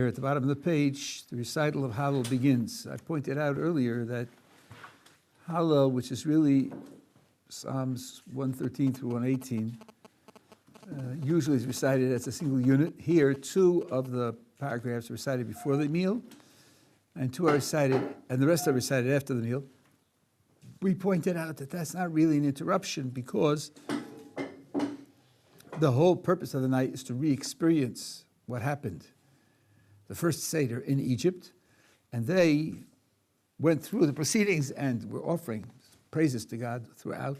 where at the bottom of the page, the recital of Hallel begins. I pointed out earlier that Hallel, which is really Psalms 113 through 118, usually is recited as a single unit. Here, 2 of the paragraphs are recited before the meal, and 2 are recited, and the rest are recited after the meal. We pointed out that that's not really an interruption because the whole purpose of the night is to re-experience what happened. The first Seder in Egypt, and they went through the proceedings and were offering praises to God throughout.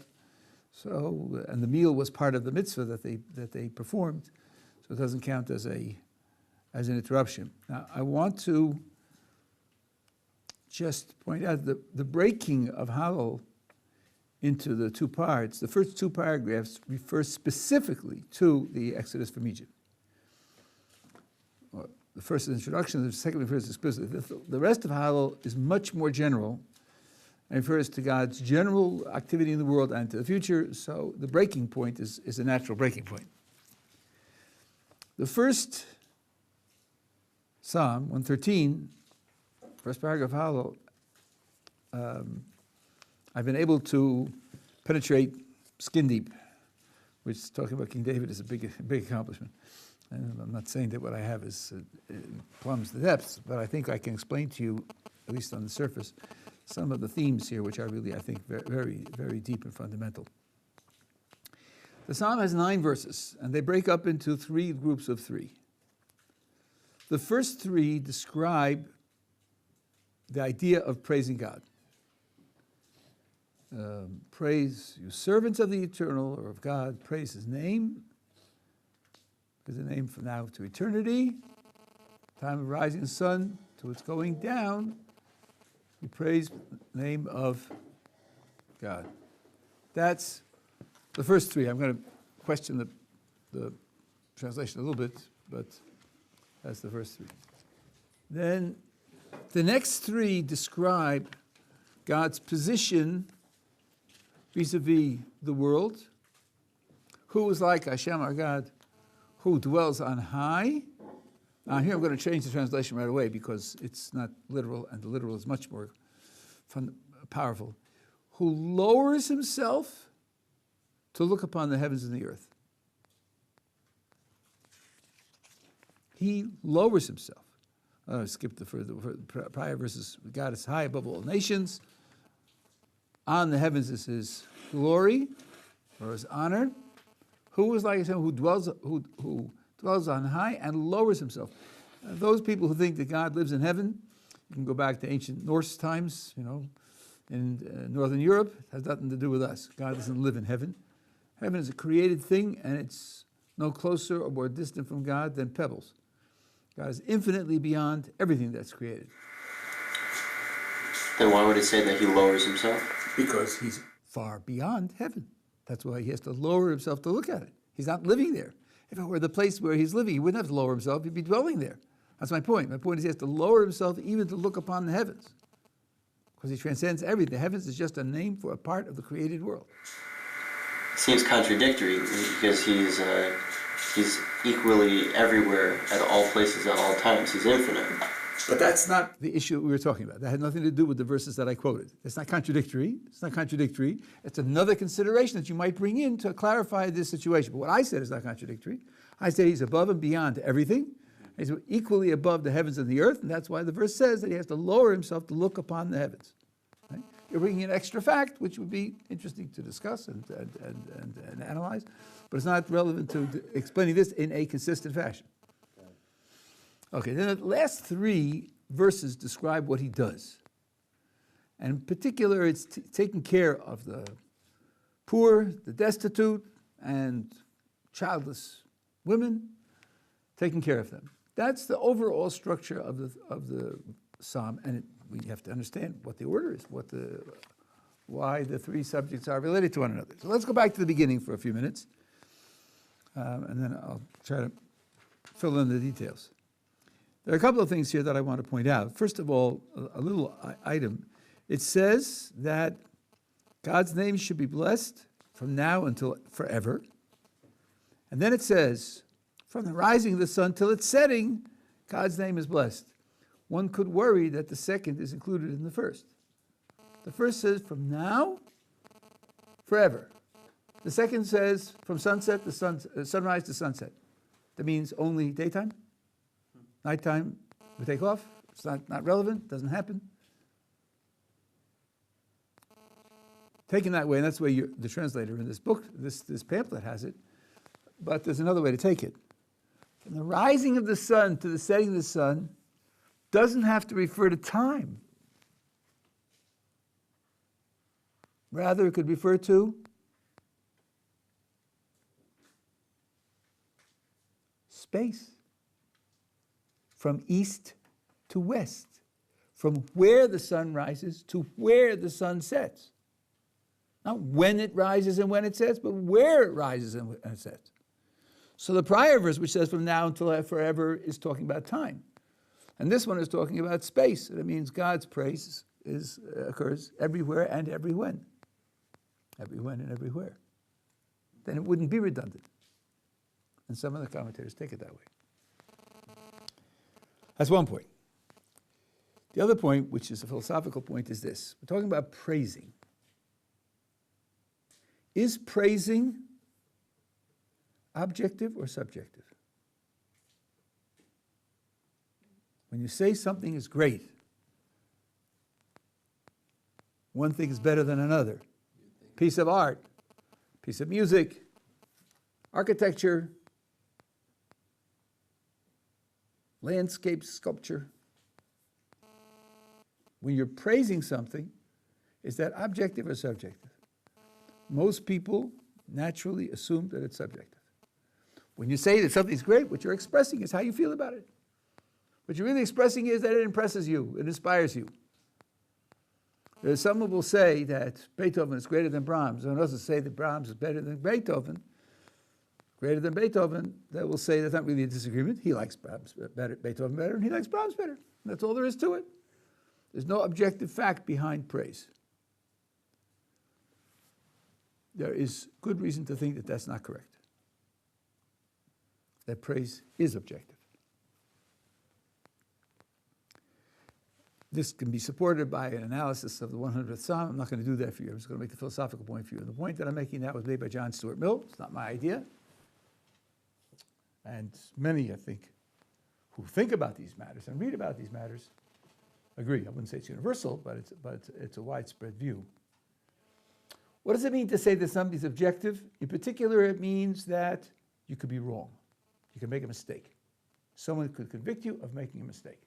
So, and the meal was part of the mitzvah that they performed, so it doesn't count as an interruption. Now, I want to just point out the breaking of Hallel into the 2 parts. The first 2 paragraphs refer specifically to the Exodus from Egypt. The first is introduction, the second refers explicitly. The rest of Hallel is much more general and refers to God's general activity in the world and to the future, so the breaking point is a natural breaking point. The first Psalm, 113, first paragraph of Hallel, I've been able to penetrate skin deep, which talking about King David is a big accomplishment. And I'm not saying that what I have is plumbs the depths, but I think I can explain to you, at least on the surface, some of the themes here, which are really, I think, very, very deep and fundamental. The psalm has 9 verses, and they break up into 3 groups of 3. The first 3 describe the idea of praising God. Praise you servants of the eternal, or of God, praise his name. Is the name from now to eternity, time of rising the sun to its going down. We praise the name of God. That's the first 3. I'm going to question the translation a little bit, but that's the first 3. Then the next 3 describe God's position vis-a-vis the world. Who is like Hashem, our God, who dwells on high. Now here I'm going to change the translation right away because it's not literal, and the literal is much more powerful. Who lowers himself to look upon the heavens and the earth. He lowers himself. Skip the prior verses. God is high above all nations. On the heavens is his glory, or his honor. Who is like him, who dwells on high and lowers himself? Those people who think that God lives in heaven, you can go back to ancient Norse times, in Northern Europe. It has nothing to do with us. God doesn't live in heaven. Heaven is a created thing, and it's no closer or more distant from God than pebbles. God is infinitely beyond everything that's created. Then why would it say that he lowers himself? Because he's far beyond heaven. That's why he has to lower himself to look at it. He's not living there. If it were the place where he's living, he wouldn't have to lower himself. He'd be dwelling there. That's my point. My point is he has to lower himself even to look upon the heavens. Because he transcends everything. The heavens is just a name for a part of the created world. It seems contradictory because he's equally everywhere at all places at all times. He's infinite. But that's not the issue we were talking about. That had nothing to do with the verses that I quoted. It's not contradictory. It's not contradictory. It's another consideration that you might bring in to clarify this situation. But what I said is not contradictory. I said he's above and beyond everything. He's equally above the heavens and the earth, and that's why the verse says that he has to lower himself to look upon the heavens. Right? You're bringing an extra fact, which would be interesting to discuss and analyze, but it's not relevant to explaining this in a consistent fashion. Okay, then the last 3 verses describe what he does. And in particular, it's taking care of the poor, the destitute, and childless women, taking care of them. That's the overall structure of the psalm, and we have to understand what the order is, why the 3 subjects are related to one another. So let's go back to the beginning for a few minutes, and then I'll try to fill in the details. There are a couple of things here that I want to point out. First of all, a little item. It says that God's name should be blessed from now until forever. And then it says, from the rising of the sun till its setting, God's name is blessed. One could worry that the second is included in the first. The first says from now, forever. The second says from sunset to sunrise to sunset. That means only daytime. Nighttime, we take off. It's not relevant, doesn't happen. Taken that way, and that's the way the translator in this book, this pamphlet has it, but there's another way to take it. From the rising of the sun to the setting of the sun doesn't have to refer to time. Rather, it could refer to space. From east to west. From where the sun rises to where the sun sets. Not when it rises and when it sets, but where it rises and when it sets. So the prior verse, which says from now until forever, is talking about time. And this one is talking about space. That means God's praise occurs everywhere and every when. Every when and everywhere. Then it wouldn't be redundant. And some of the commentators take it that way. That's one point. The other point, which is a philosophical point, is this. We're talking about praising. Is praising objective or subjective? When you say something is great, one thing is better than another. Piece of art, piece of music, architecture, landscape sculpture. When you're praising something, is that objective or subjective? Most people naturally assume that it's subjective. When you say that something's great, what you're expressing is how you feel about it. What you're really expressing is that it impresses you, it inspires you. Someone will say that Beethoven is greater than Brahms, and others will say that Brahms is better than Beethoven. Greater than Beethoven, that will say that's not really a disagreement. He likes Beethoven better, and he likes Brahms better. That's all there is to it. There's no objective fact behind praise. There is good reason to think that that's not correct. That praise is objective. This can be supported by an analysis of the 100th Psalm. I'm not going to do that for you. I'm just going to make the philosophical point for you. And the point that I'm making now was made by John Stuart Mill. It's not my idea. And many, I think, who think about these matters and read about these matters agree. I wouldn't say it's universal, but it's a widespread view. What does it mean to say that something's objective? In particular, it means that you could be wrong. You can make a mistake. Someone could convict you of making a mistake.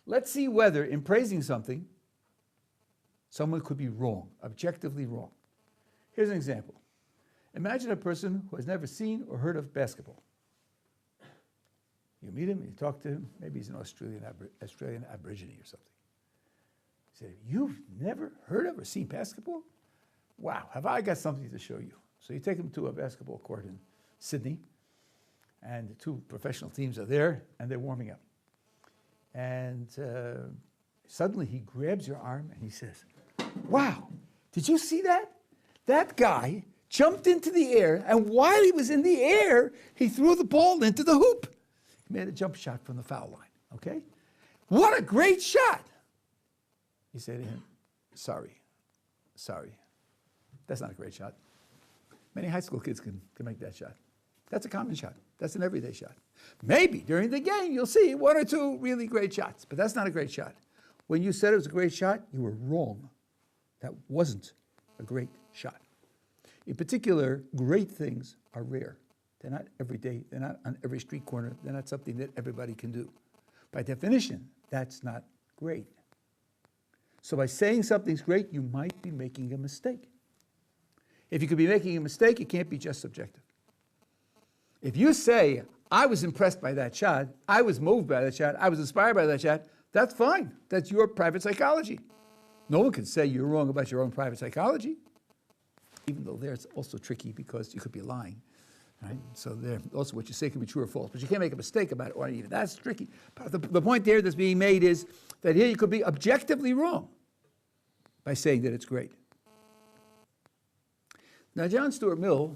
Let's see whether, in praising something, someone could be wrong, objectively wrong. Here's an example. Imagine a person who has never seen or heard of basketball. You meet him, you talk to him, maybe he's an Australian Aborigine or something. You say, you've never heard of or seen basketball? Wow, have I got something to show you. So you take him to a basketball court in Sydney, and the two professional teams are there, and they're warming up. And suddenly he grabs your arm and he says, wow, did you see that? That guy jumped into the air, and while he was in the air, he threw the ball into the hoop. He made a jump shot from the foul line, okay? What a great shot. You say to him, sorry, that's not a great shot. Many high school kids can make that shot. That's a common shot. That's an everyday shot. Maybe during the game you'll see one or two really great shots, but that's not a great shot. When you said it was a great shot, you were wrong. That wasn't a great shot. In particular, great things are rare. They're not every day. They're not on every street corner. They're not something that everybody can do. By definition, that's not great. So by saying something's great, you might be making a mistake. If you could be making a mistake, it can't be just subjective. If you say, I was impressed by that shot, I was moved by that shot, I was inspired by that shot, that's fine. That's your private psychology. No one can say you're wrong about your own private psychology, even though there it's also tricky because you could be lying. Right? So there, also what you say can be true or false, but you can't make a mistake about it, or even that's tricky. But the point there that's being made is that here you could be objectively wrong by saying that it's great. Now, John Stuart Mill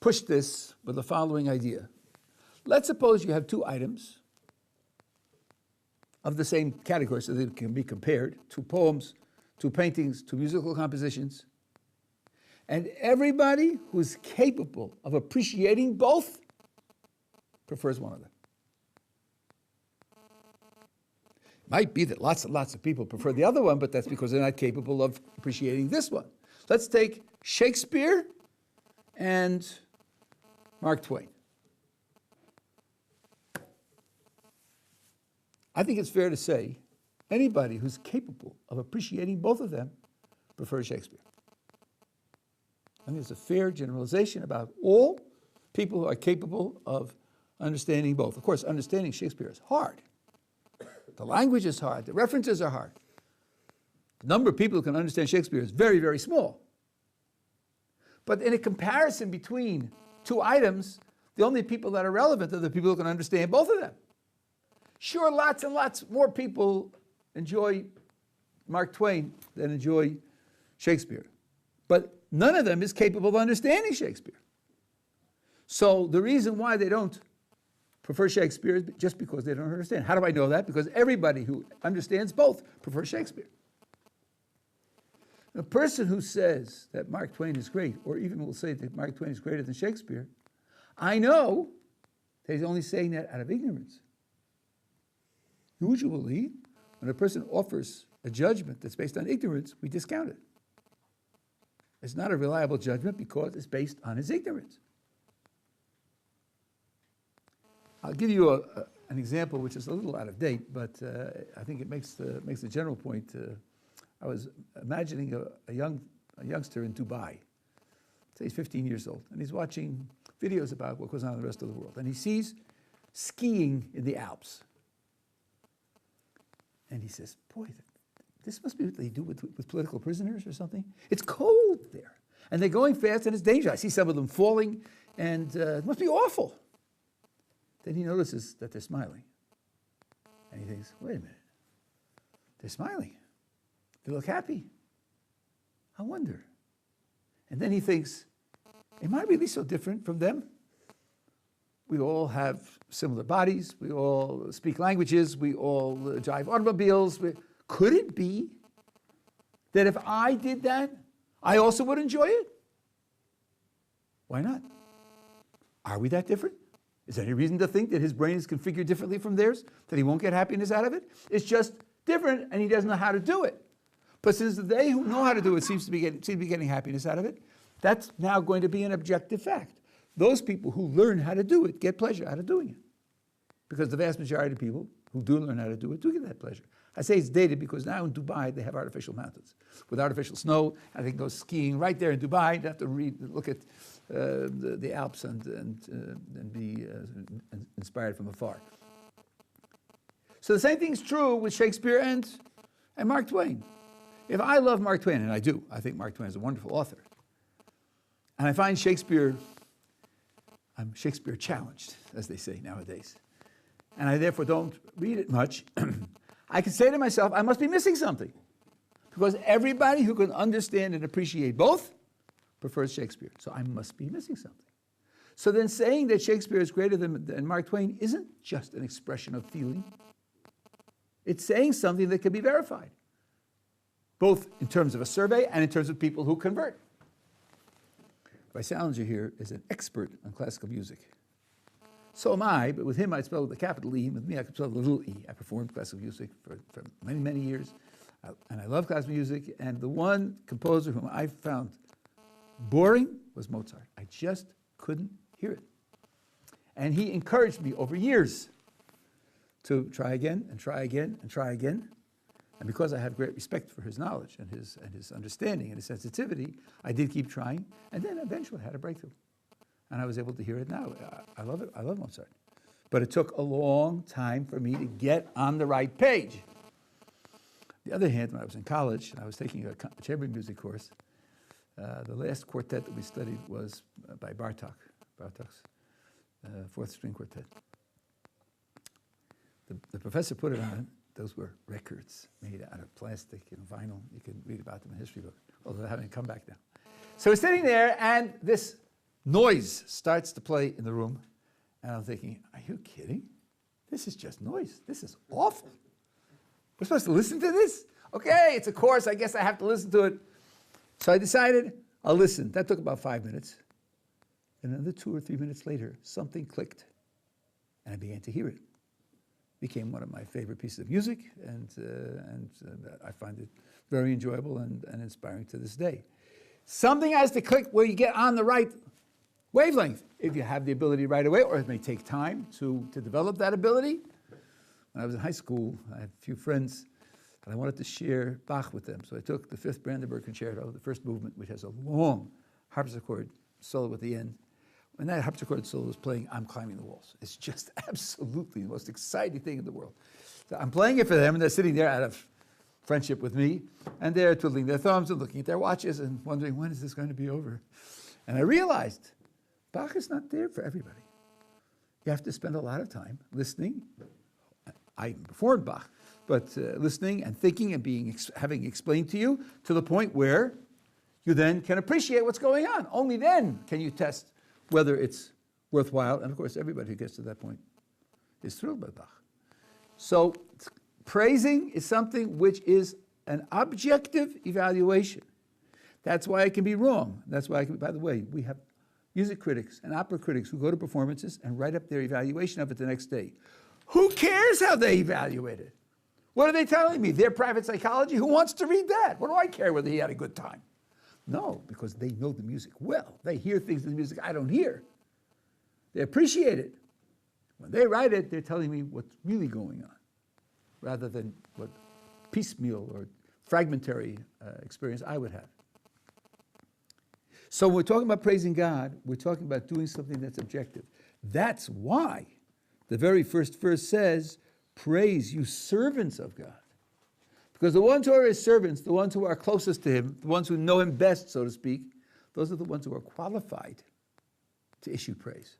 pushed this with the following idea. Let's suppose you have two items of the same category so they can be compared, two poems, two paintings, two musical compositions, and everybody who's capable of appreciating both prefers one of them. It might be that lots and lots of people prefer the other one, but that's because they're not capable of appreciating this one. Let's take Shakespeare and Mark Twain. I think it's fair to say anybody who's capable of appreciating both of them prefers Shakespeare. I think it's a fair generalization about all people who are capable of understanding both. Of course, understanding Shakespeare is hard. The language is hard. The references are hard. The number of people who can understand Shakespeare is very, very small. But in a comparison between two items, the only people that are relevant are the people who can understand both of them. Sure, lots and lots more people enjoy Mark Twain than enjoy Shakespeare. But none of them is capable of understanding Shakespeare. So the reason why they don't prefer Shakespeare is just because they don't understand. How do I know that? Because everybody who understands both prefers Shakespeare. A person who says that Mark Twain is great, or even will say that Mark Twain is greater than Shakespeare, I know that he's only saying that out of ignorance. Usually, when a person offers a judgment that's based on ignorance, we discount it. It's not a reliable judgment because it's based on his ignorance. I'll give you an example which is a little out of date, but I think it makes the general point. I was imagining a youngster in Dubai. Say he's 15 years old, and he's watching videos about what goes on in the rest of the world. And he sees skiing in the Alps. And he says, boy, this must be what they do with political prisoners or something. It's cold there. And they're going fast, and it's dangerous. I see some of them falling, and it must be awful. Then he notices that they're smiling. And he thinks, wait a minute. They're smiling. They look happy. I wonder. And then he thinks, am I really so different from them? We all have similar bodies. We all speak languages. We all drive automobiles. Could it be that if I did that, I also would enjoy it? Why not? Are we that different? Is there any reason to think that his brain is configured differently from theirs, that he won't get happiness out of it? It's just different, and he doesn't know how to do it. But since they who know how to do it seem to be getting happiness out of it, that's now going to be an objective fact. Those people who learn how to do it get pleasure out of doing it. Because the vast majority of people who do learn how to do it do get that pleasure. I say it's dated because now in Dubai they have artificial mountains with artificial snow. I can go skiing right there in Dubai. You have to look at the Alps and be inspired from afar. So the same thing's true with Shakespeare and Mark Twain. If I love Mark Twain, and I do, I think Mark Twain is a wonderful author, and I find I'm Shakespeare challenged, as they say nowadays, and I therefore don't read it much, I can say to myself, I must be missing something. Because everybody who can understand and appreciate both prefers Shakespeare. So I must be missing something. So then saying that Shakespeare is greater than Mark Twain isn't just an expression of feeling. It's saying something that can be verified, both in terms of a survey and in terms of people who convert. Rabbi Salinger here is an expert on classical music. So am I, but with him I spell with a capital E, and with me I could spell with a little e. I performed classical music for many, many years, and I love classical music, and the one composer whom I found boring was Mozart. I just couldn't hear it. And he encouraged me over years to try again, and try again, and try again. And because I have great respect for his knowledge and his understanding and his sensitivity, I did keep trying, and then eventually I had a breakthrough. And I was able to hear it now. I love it. I love Mozart. But it took a long time for me to get on the right page. On the other hand, when I was in college and I was taking a chamber music course, the last quartet that we studied was by Bartok's fourth string quartet. The professor put it on. Those were records made out of plastic and vinyl. You can read about them in history book, although they haven't come back now. So we're sitting there, and this noise starts to play in the room, And I'm thinking, are you kidding? This is just noise. This is awful. We're supposed to listen to this? Okay, it's a course. I guess I have to listen to it. So I decided I'll listen. That took about 5 minutes. And another 2 or 3 minutes later, something clicked. And I began to hear it. Became one of my favorite pieces of music, and I find it very enjoyable and inspiring to this day. Something has to click where you get on the right wavelength, if you have the ability right away, or it may take time to develop that ability. When I was in high school, I had a few friends, and I wanted to share Bach with them. So I took the Fifth Brandenburg Concerto, the first movement, which has a long harpsichord solo at the end. When that harpsichord solo is playing, I'm climbing the walls. It's just absolutely the most exciting thing in the world. So I'm playing it for them, and they're sitting there out of friendship with me, and they're twiddling their thumbs and looking at their watches and wondering, when is this going to be over? And I realized Bach is not there for everybody. You have to spend a lot of time listening. I even performed Bach, but listening and thinking and having explained to you to the point where you then can appreciate what's going on. Only then can you test whether it's worthwhile. And of course, everybody who gets to that point is thrilled by Bach. So praising is something which is an objective evaluation. That's why it can be wrong. That's why, by the way, we have music critics and opera critics who go to performances and write up their evaluation of it the next day. Who cares how they evaluate it? What are they telling me? Their private psychology? Who wants to read that? What do I care whether he had a good time? No, because they know the music well. They hear things in the music I don't hear. They appreciate it. When they write it, they're telling me what's really going on, rather than what piecemeal or fragmentary experience I would have. So when we're talking about praising God, we're talking about doing something that's objective. That's why the very first verse says, praise you servants of God. Because the ones who are his servants, the ones who are closest to him, the ones who know him best, so to speak, those are the ones who are qualified to issue praise,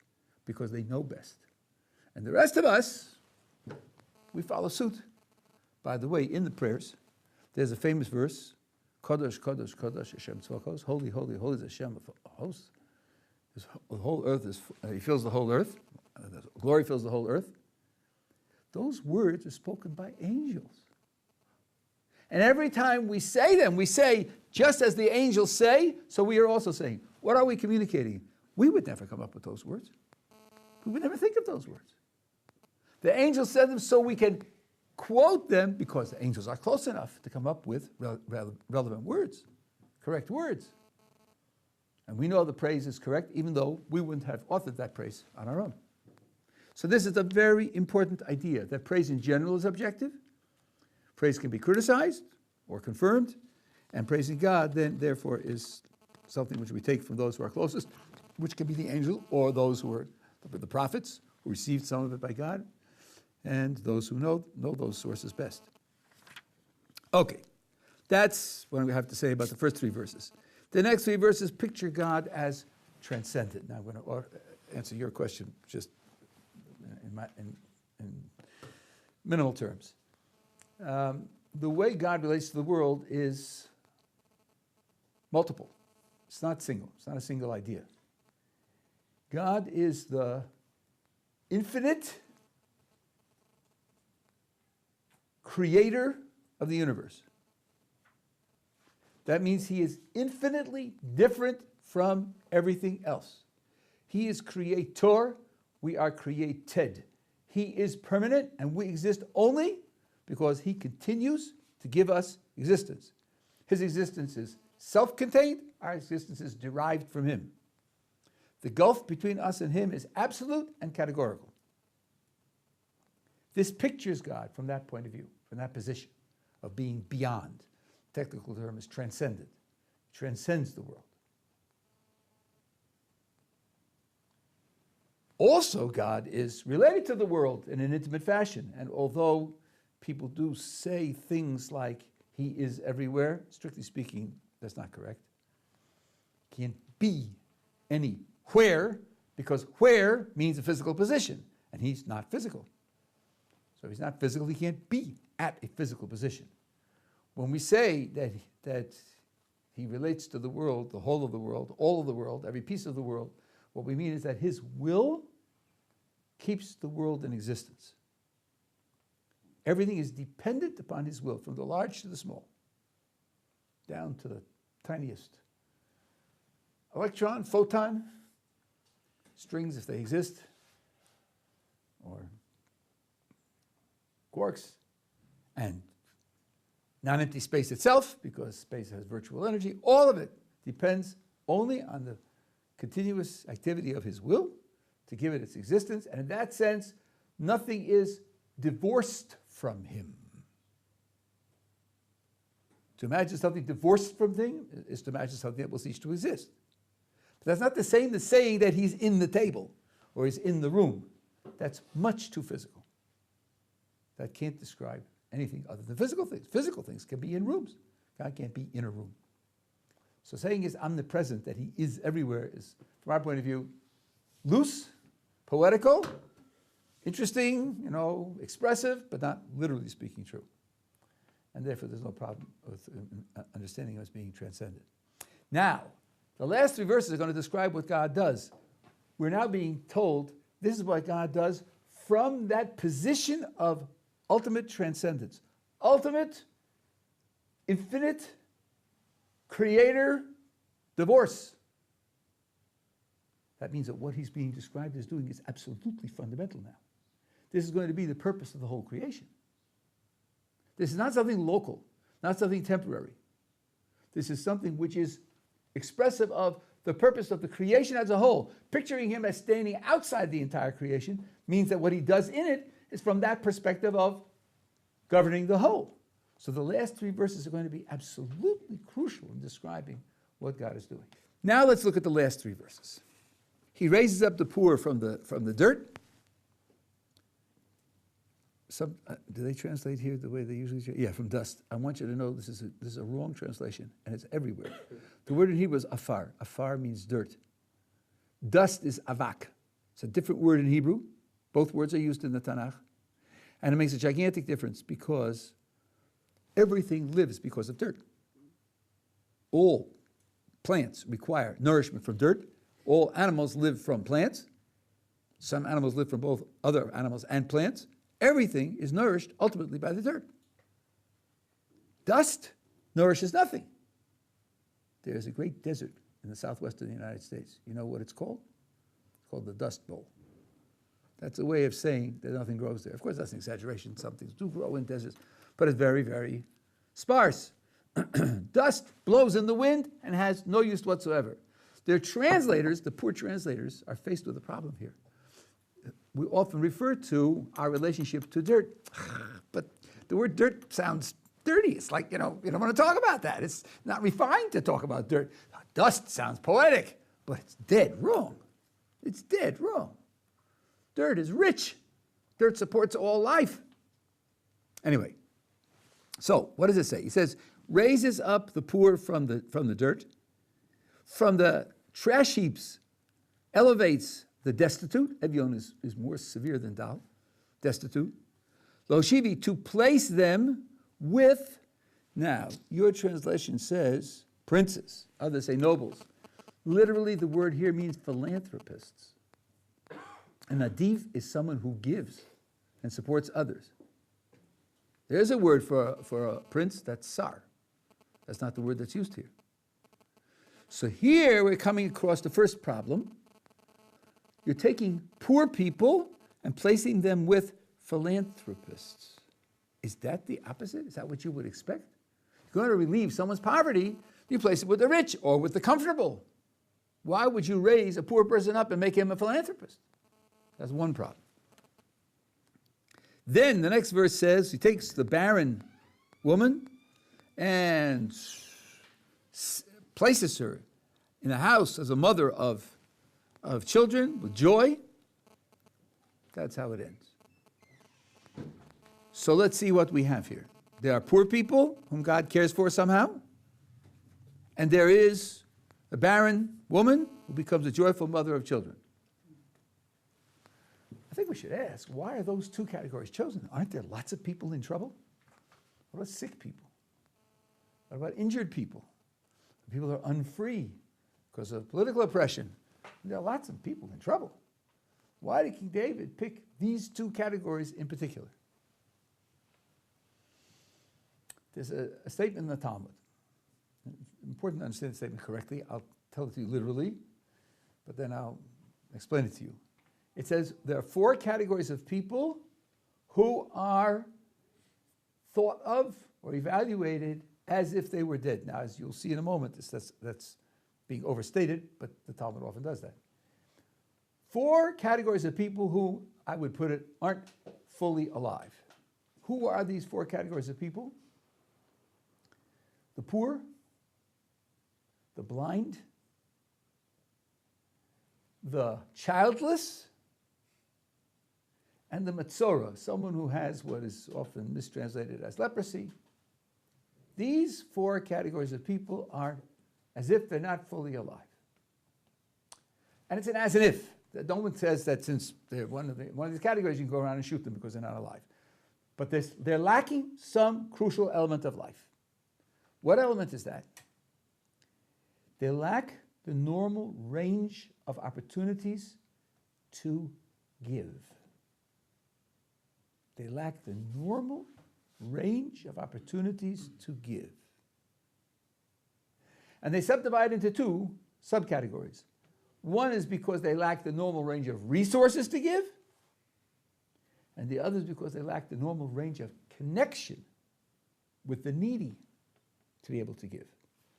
because they know best. And the rest of us, we follow suit. By the way, in the prayers, there's a famous verse, Kadosh, Kadosh, Kadosh, Hashem Tzvakos, holy, holy, holy is Hashem of hosts. The whole earth is, he fills the whole earth, glory fills the whole earth. Those words are spoken by angels. And every time we say them, we say, just as the angels say, so we are also saying. What are we communicating? We would never come up with those words. We would never think of those words. The angels said them so we can quote them, because the angels are close enough to come up with relevant words, correct words. And we know the praise is correct, even though we wouldn't have authored that praise on our own. So this is a very important idea, that praise in general is objective. Praise can be criticized or confirmed, and praising God then therefore is something which we take from those who are closest, which can be the angel or those who are the prophets who received some of it by God, and those who know those sources best. Okay, that's what we have to say about the first 3 verses. The next 3 verses picture God as transcendent. Now I'm going to answer your question just in minimal terms. The way God relates to the world is multiple. It's not single. It's not a single idea. God is the infinite creator of the universe. That means he is infinitely different from everything else. He is creator, we are created. He is permanent, and we exist only because he continues to give us existence. His existence is self-contained, our existence is derived from him. The gulf between us and him is absolute and categorical. This pictures God from that point of view, from that position of being beyond. The technical term is transcendent. It transcends the world. Also, God is related to the world in an intimate fashion, and although people do say things like he is everywhere, strictly speaking, that's not correct. He can't be anywhere, because where means a physical position, and he's not physical. So if he's not physical, he can't be at a physical position. When we say that he relates to the world, the whole of the world, all of the world, every piece of the world, what we mean is that his will keeps the world in existence. Everything is dependent upon his will, from the large to the small, down to the tiniest electron, photon, strings if they exist, or quarks, and non-empty space itself, because space has virtual energy. All of it depends only on the continuous activity of his will to give it its existence, and in that sense, nothing is divorced from him. To imagine something divorced from thing is to imagine something that will cease to exist. But that's not the same as saying that he's in the table or he's in the room. That's much too physical. That can't describe anything other than physical things. Physical things can be in rooms. God can't be in a room. So saying he's omnipresent, that he is everywhere, is, from our point of view, loose, poetical, interesting, expressive, but not literally speaking true. And therefore there's no problem with understanding him as being transcendent. Now, the last 3 verses are going to describe what God does. We're now being told this is what God does from that position of ultimate transcendence. Ultimate, infinite, creator, divorce. That means that what he's being described as doing is absolutely fundamental now. This is going to be the purpose of the whole creation. This is not something local, not something temporary. This is something which is expressive of the purpose of the creation as a whole. Picturing him as standing outside the entire creation means that what he does in it is from that perspective of governing the whole. So the last 3 verses are going to be absolutely crucial in describing what God is doing. Now let's look at the last 3 verses. He raises up the poor from the dirt. Do they translate here the way they usually do? Yeah, from dust. I want you to know this is a wrong translation, and it's everywhere. The word in Hebrew is afar. Afar means dirt. Dust is avak. It's a different word in Hebrew. Both words are used in the Tanakh. And it makes a gigantic difference because everything lives because of dirt. All plants require nourishment from dirt. All animals live from plants. Some animals live from both other animals and plants. Everything is nourished ultimately by the dirt. Dust nourishes nothing. There's a great desert in the southwest of the United States. You know what it's called? It's called the Dust Bowl. That's a way of saying that nothing grows there. Of course, that's an exaggeration. Some things do grow in deserts, but it's very, very sparse. Dust blows in the wind and has no use whatsoever. Their translators, the poor translators, are faced with a problem here. We often refer to our relationship to dirt, but the word dirt sounds dirty. It's like, you don't want to talk about that. It's not refined to talk about dirt. Dust sounds poetic, but it's dead wrong. It's dead wrong. Dirt is rich. Dirt supports all life. Anyway, so what does it say? He says, raises up the poor from the dirt, from the trash heaps, elevates the destitute. Evion is more severe than dal, destitute. Loshivi, to place them with, now, your translation says princes, others say nobles. Literally, the word here means philanthropists. An adif is someone who gives and supports others. There's a word for a prince, that's sar. That's not the word that's used here. So here we're coming across the first problem. You're taking poor people and placing them with philanthropists. Is that the opposite? Is that what you would expect? You're going to relieve someone's poverty, you place it with the rich or with the comfortable. Why would you raise a poor person up and make him a philanthropist? That's one problem. Then the next verse says he takes the barren woman and places her in a house as a mother of children with joy. That's how it ends. So let's see what we have here. There are poor people whom God cares for somehow, and there is a barren woman who becomes a joyful mother of children. I think we should ask, why are those 2 categories chosen? Aren't there lots of people in trouble? What about sick people? What about injured people? People who are unfree because of political oppression. There are lots of people in trouble. Why did King David pick these two categories in particular? There's a statement in the Talmud. It's important to understand the statement correctly. I'll tell it to you literally, but then I'll explain it to you. It says there are 4 categories of people who are thought of or evaluated as if they were dead. Now, as you'll see in a moment, that's being overstated, but the Talmud often does that. 4 categories of people who, I would put it, aren't fully alive. Who are these 4 categories of people? The poor, the blind, the childless, and the Matzorah, someone who has what is often mistranslated as leprosy. These 4 categories of people are as if they're not fully alive. And it's an as and if. No one says that since they're one of these categories, you can go around and shoot them because they're not alive. But they're lacking some crucial element of life. What element is that? They lack the normal range of opportunities to give. They lack the normal range of opportunities to give. And they subdivide into 2 subcategories. One is because they lack the normal range of resources to give, and the other is because they lack the normal range of connection with the needy to be able to give.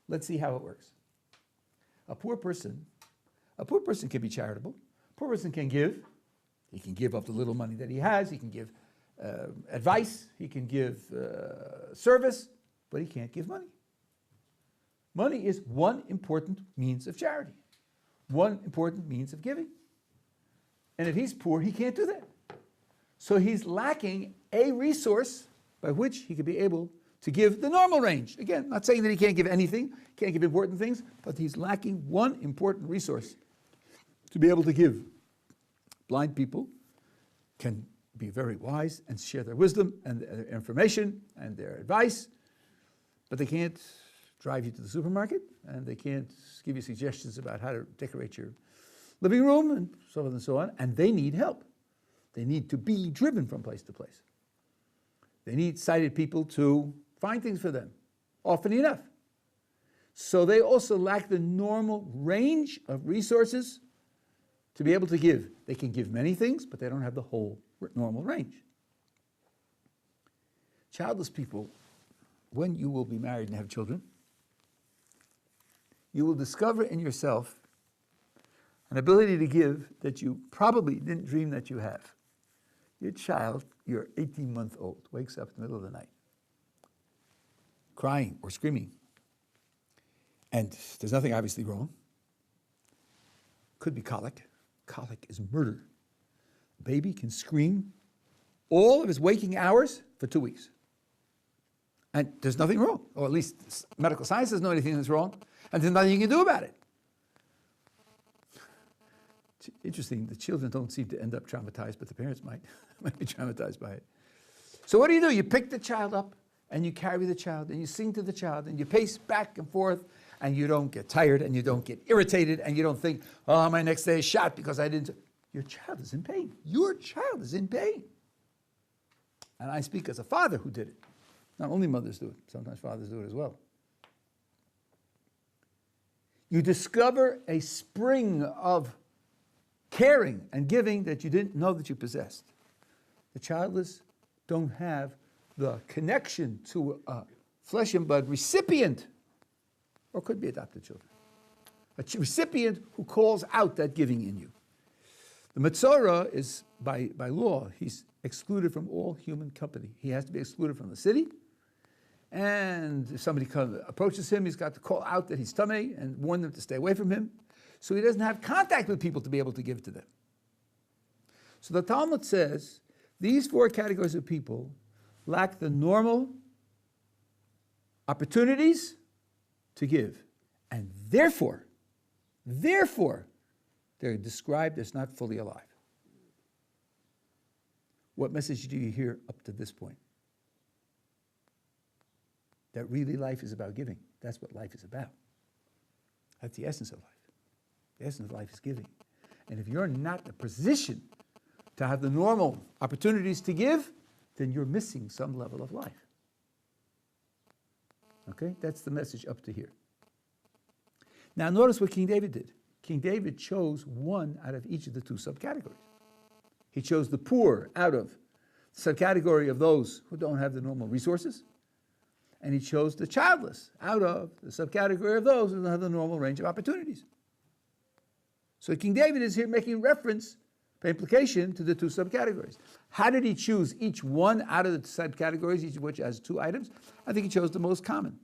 Let's see how it works. A poor person can be charitable. A poor person can give. He can give up the little money that he has. He can give advice. He can give service, but he can't give money. Money is one important means of charity, one important means of giving. And if he's poor, he can't do that. So he's lacking a resource by which he could be able to give the normal range. Again, not saying that he can't give anything, can't give important things, but he's lacking one important resource to be able to give. Blind people can be very wise and share their wisdom and their information and their advice, but they can't drive you to the supermarket, and they can't give you suggestions about how to decorate your living room, and so on and so on, and they need help. They need to be driven from place to place. They need sighted people to find things for them, often enough. So they also lack the normal range of resources to be able to give. They can give many things, but they don't have the whole normal range. Childless people, when you will be married and have children, you will discover in yourself an ability to give that you probably didn't dream that you have. Your child, your 18-month-old, wakes up in the middle of the night, crying or screaming, and there's nothing obviously wrong. Could be colic. Colic is murder. Baby can scream all of his waking hours for 2 weeks. And there's nothing wrong, or at least medical science doesn't know anything that's wrong, and there's nothing you can do about it. It's interesting, the children don't seem to end up traumatized, but the parents might be traumatized by it. So what do? You pick the child up, and you carry the child, and you sing to the child, and you pace back and forth, and you don't get tired, and you don't get irritated, and you don't think, oh, my next day is shot because I didn't. Your child is in pain. Your child is in pain. And I speak as a father who did it. Not only mothers do it, sometimes fathers do it as well. You discover a spring of caring and giving that you didn't know that you possessed. The childless don't have the connection to a flesh and blood recipient, or could be adopted children. A recipient who calls out that giving in you. The Matzorah is, by law, he's excluded from all human company. He has to be excluded from the city. And if somebody approaches him, he's got to call out that he's tamei and warn them to stay away from him. So he doesn't have contact with people to be able to give to them. So the Talmud says these 4 categories of people lack the normal opportunities to give. And therefore, they're described as not fully alive. What message do you hear up to this point? That really life is about giving. That's what life is about. That's the essence of life. The essence of life is giving. And if you're not in a position to have the normal opportunities to give, then you're missing some level of life. Okay? That's the message up to here. Now notice what King David did. King David chose one out of each of the two subcategories. He chose the poor out of the subcategory of those who don't have the normal resources. And he chose the childless out of the subcategory of those who don't have the normal range of opportunities. So King David is here making reference, by implication, to the two subcategories. How did he choose each one out of the subcategories, each of which has two items? I think he chose the most common.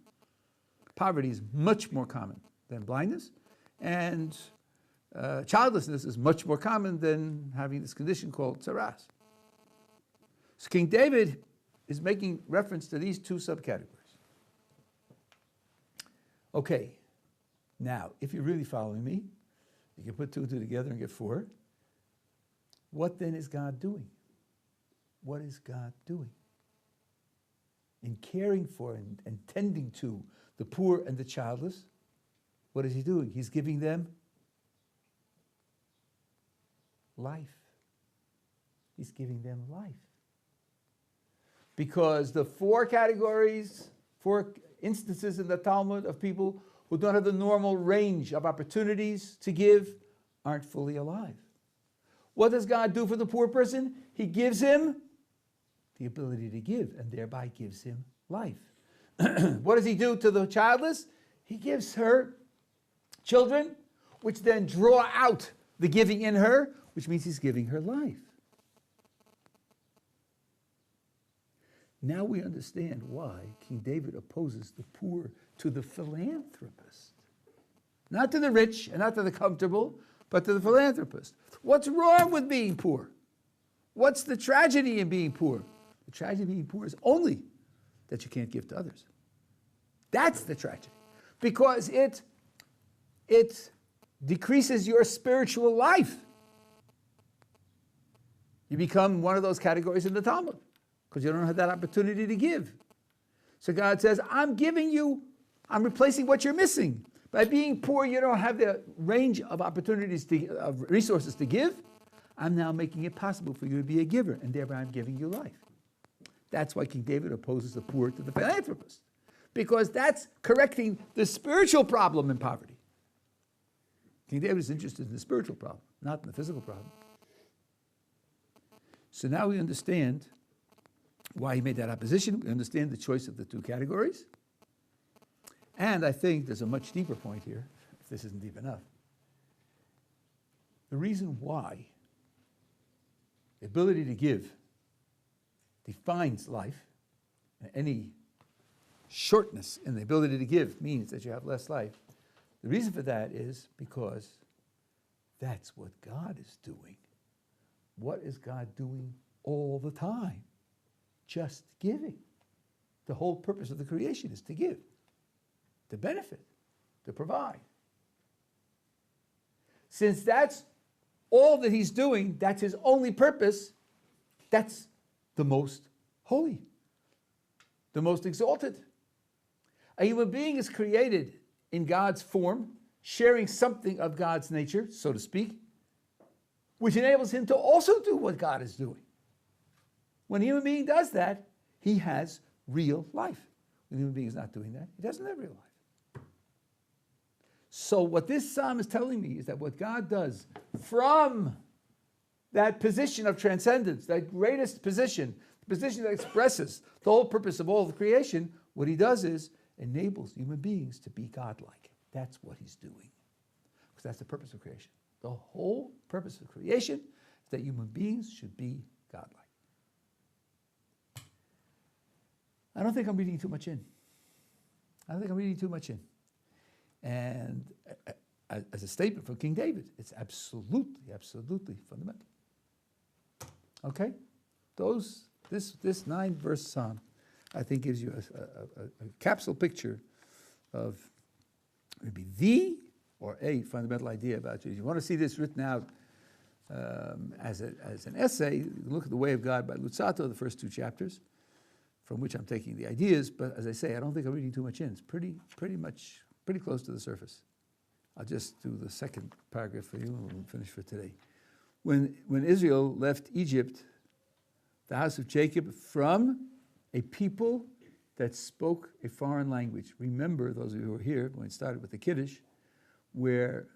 Poverty is much more common than blindness, and childlessness is much more common than having this condition called tsaras. So King David is making reference to these two subcategories. Okay, now, if you're really following me, you can put two and two together and get four. What then is God doing? What is God doing? In caring for and tending to the poor and the childless, what is he doing? He's giving them life. He's giving them life. Because the four categories, four instances in the Talmud of people who don't have the normal range of opportunities to give aren't fully alive. What does God do for the poor person? He gives him the ability to give and thereby gives him life. What does he do to the childless? He gives her children, which then draw out the giving in her, which means he's giving her life. Now we understand why King David opposes the poor to the philanthropist. Not to the rich and not to the comfortable, but to the philanthropist. What's wrong with being poor? What's the tragedy in being poor? The tragedy of being poor is only that you can't give to others. That's the tragedy. Because it decreases your spiritual life. You become one of those categories in the Talmud because you don't have that opportunity to give. So God says, I'm replacing what you're missing. By being poor, you don't have the range of opportunities, of resources to give. I'm now making it possible for you to be a giver, and thereby I'm giving you life. That's why King David opposes the poor to the philanthropist, because that's correcting the spiritual problem in poverty. King David is interested in the spiritual problem, not in the physical problem. So now we understand why he made that opposition. We understand the choice of the two categories. And I think there's a much deeper point here, if this isn't deep enough. The reason why the ability to give defines life, and any shortness in the ability to give means that you have less life. The reason for that is because that's what God is doing. What is God doing all the time? Just giving. The whole purpose of the creation is to give, to benefit, to provide. Since that's all that he's doing, that's his only purpose, that's the most holy, the most exalted. A human being is created in God's form, sharing something of God's nature, so to speak, which enables him to also do what God is doing. When a human being does that, he has real life. When a human being is not doing that, he doesn't have real life. So what this psalm is telling me is that what God does from that position of transcendence, that greatest position, the position that expresses the whole purpose of all of creation, what he does is enables human beings to be godlike. That's what he's doing. Because that's the purpose of creation. The whole purpose of creation is that human beings should be godlike. I don't think I'm reading too much in. And as a statement from King David, it's absolutely, absolutely fundamental. Okay? This 9-verse psalm, I think, gives you a capsule picture of maybe the or a fundamental idea about Judaism. You want to see this written out as an essay, you can look at The Way of God by Luzzatto, the first 2 chapters, from which I'm taking the ideas, but as I say, I don't think I'm reading too much in. It's pretty close to the surface. I'll just do the second paragraph for you and we'll finish for today. When Israel left Egypt, the house of Jacob, from a people that spoke a foreign language. Remember, those of you who were here when it started with the Kiddush, where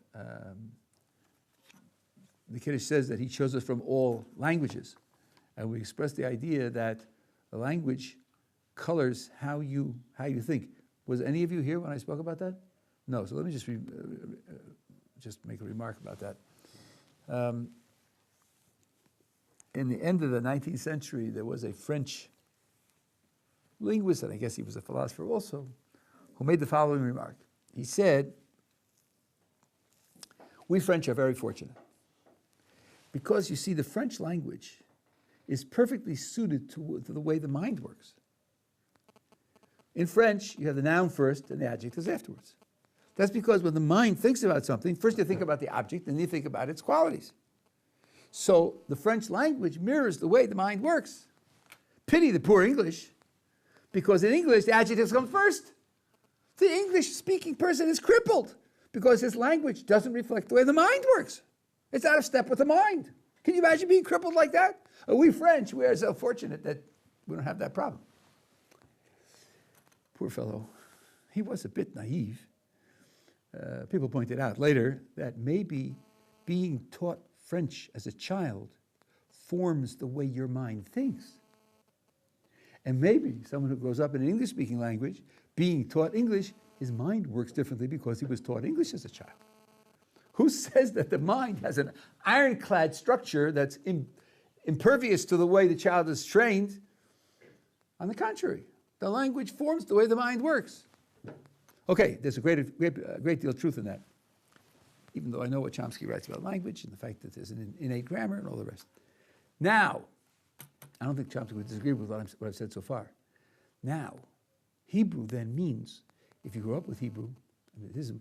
the Kiddush says that he chose us from all languages. And we expressed the idea that the language colors how you think. Was any of you here when I spoke about that? No, so let me just make a remark about that. In the end of the 19th century, there was a French linguist, and I guess he was a philosopher also, who made the following remark. He said, we French are very fortunate because, you see, the French language is perfectly suited to the way the mind works. In French, you have the noun first and the adjectives afterwards. That's because when the mind thinks about something, first you think about the object, and then you think about its qualities. So the French language mirrors the way the mind works. Pity the poor English, because in English, the adjectives come first. The English-speaking person is crippled because his language doesn't reflect the way the mind works. It's out of step with the mind. Can you imagine being crippled like that? We French, we are so fortunate that we don't have that problem. Poor fellow. He was a bit naive. People pointed out later that maybe being taught French as a child forms the way your mind thinks. And maybe someone who grows up in an English-speaking language, being taught English, his mind works differently because he was taught English as a child. Who says that the mind has an ironclad structure that's impervious to the way the child is trained? On the contrary, the language forms the way the mind works. Okay, there's a great deal of truth in that, even though I know what Chomsky writes about language and the fact that there's an innate grammar and all the rest. Now, I don't think Chomsky would disagree with what I've said so far. Now, Hebrew then means, if you grow up with Hebrew, it is an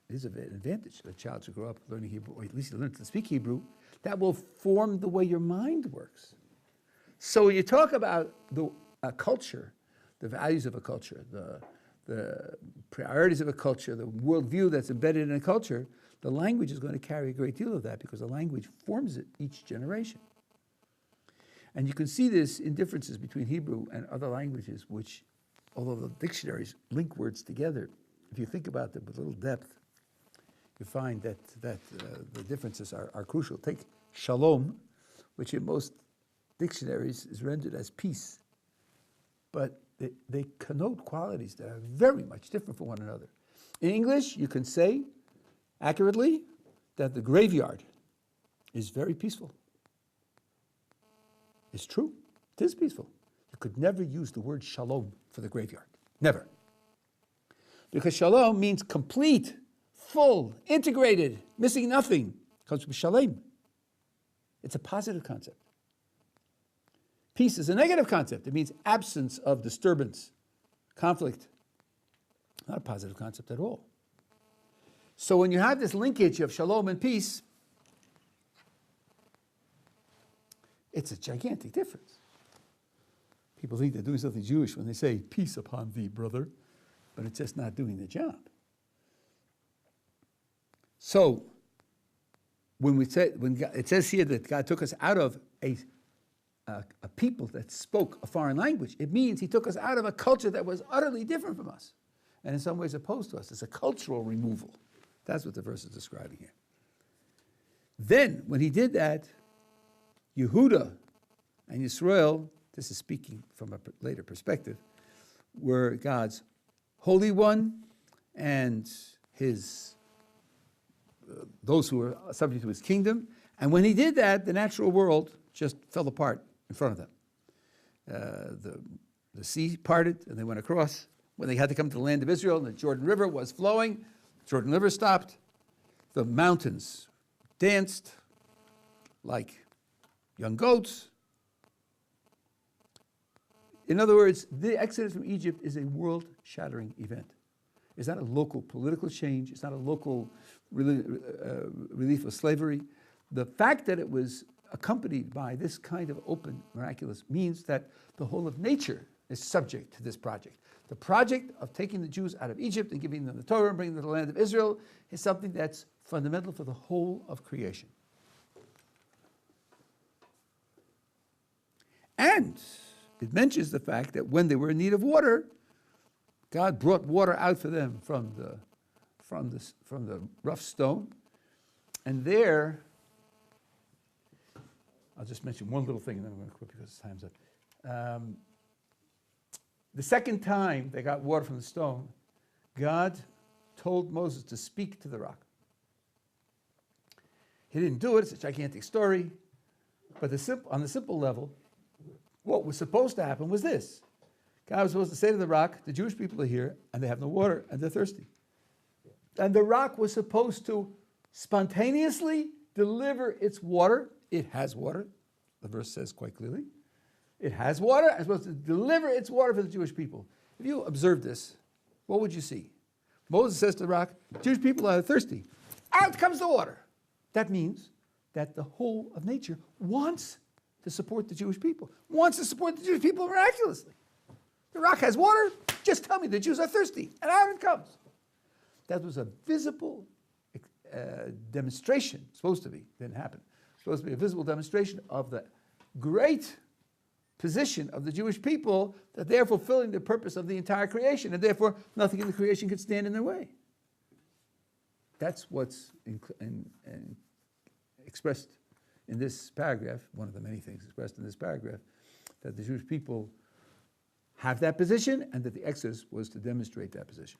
advantage that a child should grow up learning Hebrew, or at least learn to speak Hebrew, that will form the way your mind works. So when you talk about a culture, the values of a culture, the priorities of a culture, the worldview that's embedded in a culture, the language is going to carry a great deal of that because the language forms it each generation. And you can see this in differences between Hebrew and other languages, which, although the dictionaries link words together, if you think about them with a little depth, you find that the differences are crucial. Take shalom, which in most dictionaries is rendered as peace, but they connote qualities that are very much different from one another. In English, you can say accurately that the graveyard is very peaceful. It's true. It is peaceful. You could never use the word shalom for the graveyard. Never. Because shalom means complete, full, integrated, missing nothing. It comes from shalem. It's a positive concept. Peace is a negative concept. It means absence of disturbance, conflict. Not a positive concept at all. So when you have this linkage of shalom and peace, it's a gigantic difference. People think they're doing something Jewish when they say, peace upon thee, brother, but it's just not doing the job. So, when it says here that God took us out of a people that spoke a foreign language, it means he took us out of a culture that was utterly different from us, and in some ways opposed to us. It's a cultural removal. That's what the verse is describing here. Then, when he did that, Yehuda and Yisrael, this is speaking from a later perspective, were God's Holy One and his those who were subject to his kingdom. And when he did that, the natural world just fell apart in front of them. The sea parted and they went across. When they had to come to the land of Israel and the Jordan River was flowing, the Jordan River stopped. The mountains danced like young goats. In other words, the exodus from Egypt is a world-shattering event. It's not a local political change. It's not a local relief of slavery. The fact that it was accompanied by this kind of open, miraculous means that the whole of nature is subject to this project. The project of taking the Jews out of Egypt and giving them the Torah and bringing them to the land of Israel is something that's fundamental for the whole of creation. And it mentions the fact that when they were in need of water, God brought water out for them from the rough stone. And there, I'll just mention one little thing and then I'm going to quit because time's up. The second time they got water from the stone, God told Moses to speak to the rock. He didn't do it, it's a gigantic story, but on the simple level, what was supposed to happen was this. God was supposed to say to the rock, the Jewish people are here, and they have no water, and they're thirsty. And the rock was supposed to spontaneously deliver its water. It has water, the verse says quite clearly. It has water, and it's supposed to deliver its water for the Jewish people. If you observe this, what would you see? Moses says to the rock, Jewish people are thirsty. Out comes the water. That means that the whole of nature wants to support the Jewish people, wants to support the Jewish people miraculously. The rock has water, just tell me the Jews are thirsty, and out it comes. That was a visible demonstration, supposed to be, didn't happen. Supposed to be a visible demonstration of the great position of the Jewish people, that they're fulfilling the purpose of the entire creation, and therefore nothing in the creation could stand in their way. That's what's expressed in this paragraph, one of the many things expressed in this paragraph, that the Jewish people have that position and that the Exodus was to demonstrate that position.